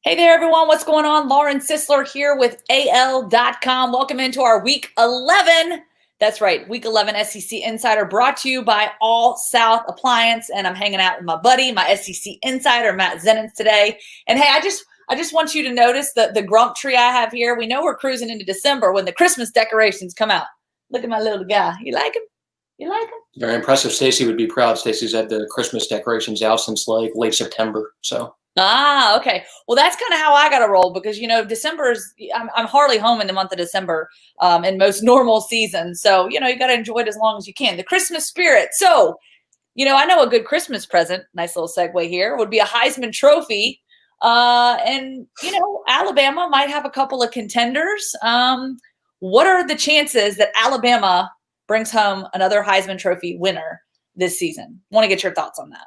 Hey there, everyone. What's going on? Lauren Sisler here with AL.com. Welcome into our Week 11. That's right, Week 11 SEC Insider brought to you by All South Appliance. And I'm hanging out with my buddy, my SEC Insider, Matt Zenitz today. And hey, I just want you to notice the grump tree I have here. We know we're cruising into December when the Christmas decorations come out. Look at my little guy. You like him? You like him? Very impressive. Stacy would be proud. Stacy's had the Christmas decorations out since like late September. So. Okay. Well, that's kind of how I got to roll because, December is, I'm hardly home in the month of December in most normal seasons. So, you got to enjoy it as long as you can. The Christmas spirit. So, I know a good Christmas present, nice little segue here, would be a Heisman Trophy. Alabama might have a couple of contenders. What are the chances that Alabama brings home another Heisman Trophy winner this season? Want to get your thoughts on that.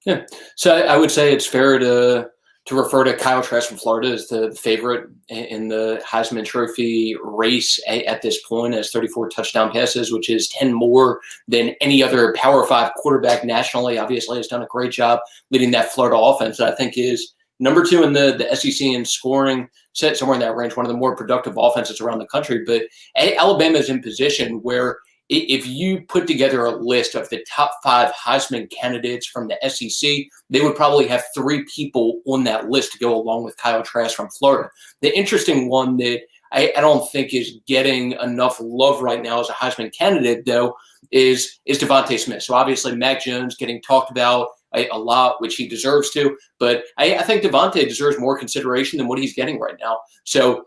Yeah, so I would say it's fair to refer to Kyle Trask from Florida as the favorite in the Heisman Trophy race at this point, as 34 touchdown passes, which is 10 more than any other Power 5 quarterback nationally. Obviously, has done a great job leading that Florida offense that I think is number 2 in the SEC in scoring, set somewhere in that range, one of the more productive offenses around the country. But Alabama is in position where if you put together a list of the top 5 Heisman candidates from the SEC, they would probably have 3 people on that list to go along with Kyle Trask from Florida. The interesting one that I don't think is getting enough love right now as a Heisman candidate, though, is Devontae Smith. So obviously Mac Jones getting talked about a lot, which he deserves to. But I think Devontae deserves more consideration than what he's getting right now. So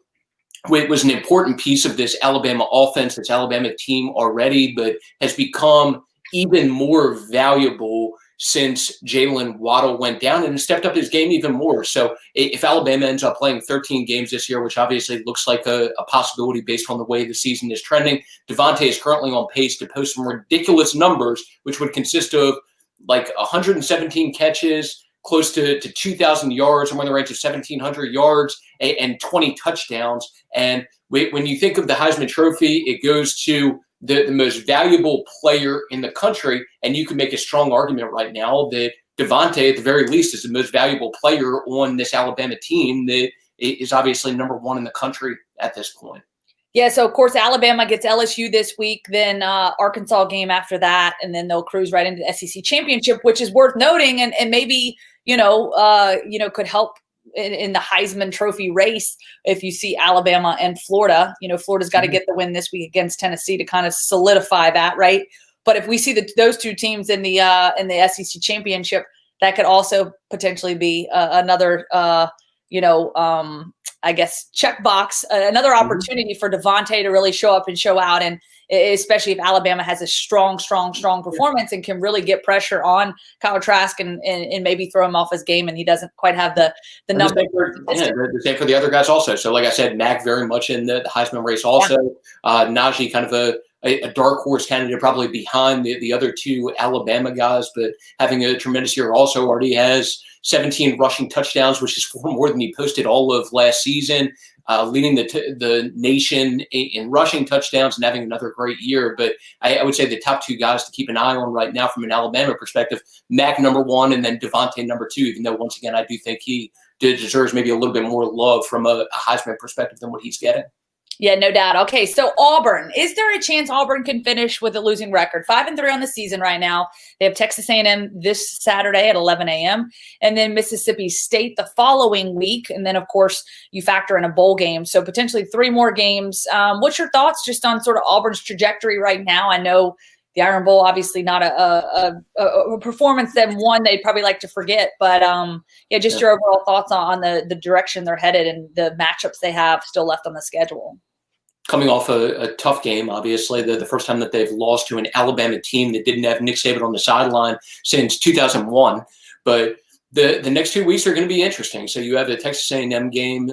it was an important piece of this Alabama offense, this Alabama team already, but has become even more valuable since Jalen Waddle went down and stepped up his game even more. So if Alabama ends up playing 13 games this year, which obviously looks like a possibility based on the way the season is trending, Devontae is currently on pace to post some ridiculous numbers, which would consist of like 117 catches, close to 2,000 yards, somewhere in the range of 1,700 yards and 20 touchdowns. And when you think of the Heisman Trophy, it goes to the most valuable player in the country. And you can make a strong argument right now that Devontae, at the very least, is the most valuable player on this Alabama team that is obviously number 1 in the country at this point. Yeah, so of course Alabama gets LSU this week, then Arkansas game after that, and then they'll cruise right into the SEC championship, which is worth noting, and maybe could help in the Heisman Trophy race if you see Alabama and Florida. Florida's got to get the win this week against Tennessee to kind of solidify that, right? But if we see those 2 teams in the SEC championship, that could also potentially be another I guess, checkbox, another opportunity for Devontae to really show up and show out. And especially if Alabama has a strong performance and can really get pressure on Kyle Trask and maybe throw him off his game and he doesn't quite have the numbers. The same for the other guys also. So like I said, Mac very much in the Heisman race also. Yeah. Najee kind of a dark horse candidate probably behind the other 2 Alabama guys, but having a tremendous year also. Already has 17 rushing touchdowns, which is 4 more than he posted all of last season, leading the nation in rushing touchdowns and having another great year. But I would say the top 2 guys to keep an eye on right now from an Alabama perspective, Mac number 1 and then Devontae number 2, even though once again, I do think he deserves maybe a little bit more love from a Heisman perspective than what he's getting. Yeah, no doubt. Okay, so Auburn. Is there a chance Auburn can finish with a losing record? 5-3 on the season right now. They have Texas A&M this Saturday at 11 a.m. and then Mississippi State the following week. And then, of course, you factor in a bowl game. So potentially 3 more games. What's your thoughts just on sort of Auburn's trajectory right now? I know the Iron Bowl, obviously not a performance that one they'd probably like to forget. But, just your overall thoughts on the direction they're headed and the matchups they have still left on the schedule. Coming off a tough game, obviously, the first time that they've lost to an Alabama team that didn't have Nick Saban on the sideline since 2001. But the next 2 weeks are going to be interesting. So you have the Texas A&M game,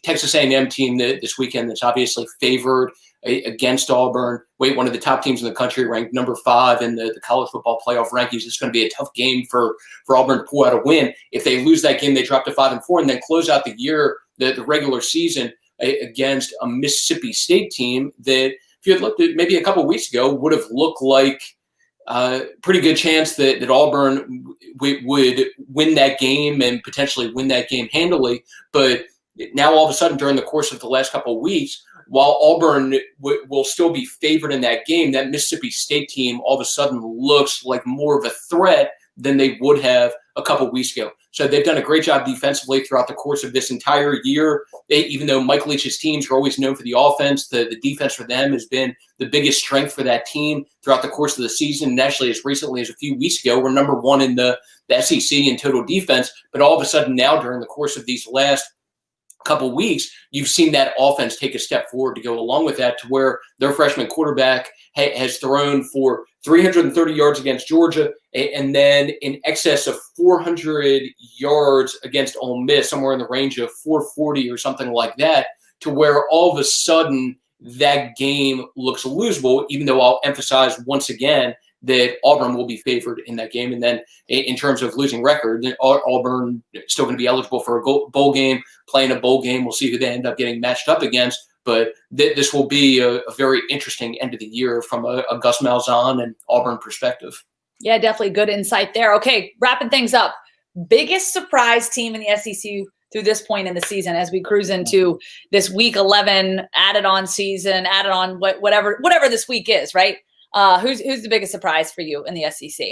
Texas A&M team this weekend that's obviously favored against Auburn. One of the top teams in the country, ranked number 5 in the college football playoff rankings. It's going to be a tough game for Auburn to pull out a win. If they lose that game, they drop to 5-4 and then close out the year, the regular season, against a Mississippi State team that, if you had looked at maybe a couple of weeks ago, would have looked like pretty good chance that Auburn would win that game and potentially win that game handily. But now all of a sudden during the course of the last couple of weeks, while Auburn will still be favored in that game, that Mississippi State team all of a sudden looks like more of a threat than they would have a couple of weeks ago. So they've done a great job defensively throughout the course of this entire year. Even though Mike Leach's teams are always known for the offense, the defense for them has been the biggest strength for that team throughout the course of the season. And actually, as recently as a few weeks ago, we're number one in the SEC in total defense. But all of a sudden now, during the course of these last couple of weeks, you've seen that offense take a step forward to go along with that, to where their freshman quarterback has thrown for 330 yards against Georgia, and then in excess of 400 yards against Ole Miss, somewhere in the range of 440 or something like that, to where all of a sudden that game looks losable, even though I'll emphasize once again that Auburn will be favored in that game. And then in terms of losing record, Auburn still going to be eligible for a bowl game, playing a bowl game. We'll see who they end up getting matched up against. But this will be a very interesting end of the year from a Gus Malzahn and Auburn perspective. Yeah, definitely good insight there. Okay, wrapping things up. Biggest surprise team in the SEC through this point in the season as we cruise into this week 11 added on season, added on whatever this week is, right? Who's the biggest surprise for you in the SEC?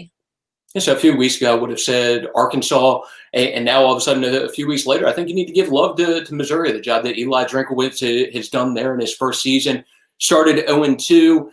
So a few weeks ago, I would have said Arkansas, and now all of a sudden, a few weeks later, I think you need to give love to Missouri, the job that Eli Drinkwitz has done there in his first season. Started 0-2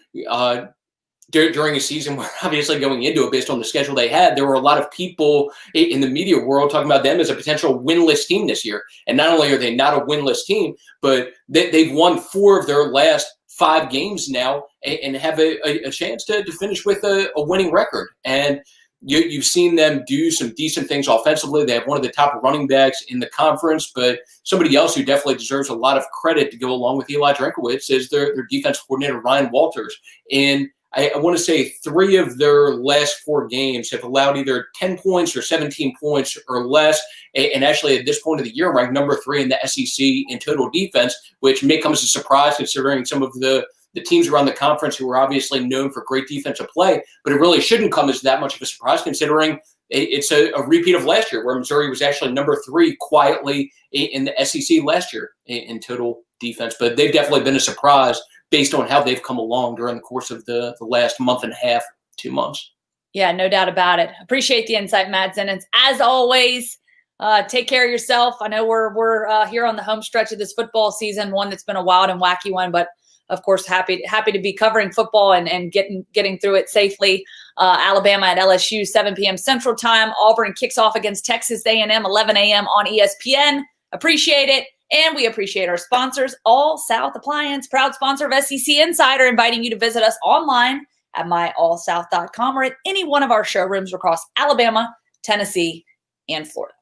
during a season where, obviously, going into it, based on the schedule they had, there were a lot of people in the media world talking about them as a potential winless team this year. And not only are they not a winless team, but they've won 4 of their last 5 games now and have a chance to finish with a winning record. And you've seen them do some decent things offensively. They have one of the top running backs in the conference, but somebody else who definitely deserves a lot of credit to go along with Eli Drinkwitz is their defense coordinator, Ryan Walters. And I want to say 3 of their last 4 games have allowed either 10 points or 17 points or less. And actually, at this point of the year, ranked number 3 in the SEC in total defense, which may come as a surprise considering some of the teams around the conference who are obviously known for great defensive play. But it really shouldn't come as that much of a surprise considering it's a repeat of last year, where Missouri was actually number 3 quietly in the SEC last year in total defense. But they've definitely been a surprise based on how they've come along during the course of the last month and a half, 2 months. Yeah, no doubt about it. Appreciate the insight, Matt Zenitz. As always, take care of yourself. I know we're here on the home stretch of this football season, one that's been a wild and wacky one, but of course, happy to be covering football and getting through it safely. Alabama at LSU, 7 p.m. Central Time. Auburn kicks off against Texas A&M, 11 a.m. on ESPN. Appreciate it. And we appreciate our sponsors, All South Appliance, proud sponsor of SEC Insider, inviting you to visit us online at myallsouth.com or at any one of our showrooms across Alabama, Tennessee, and Florida.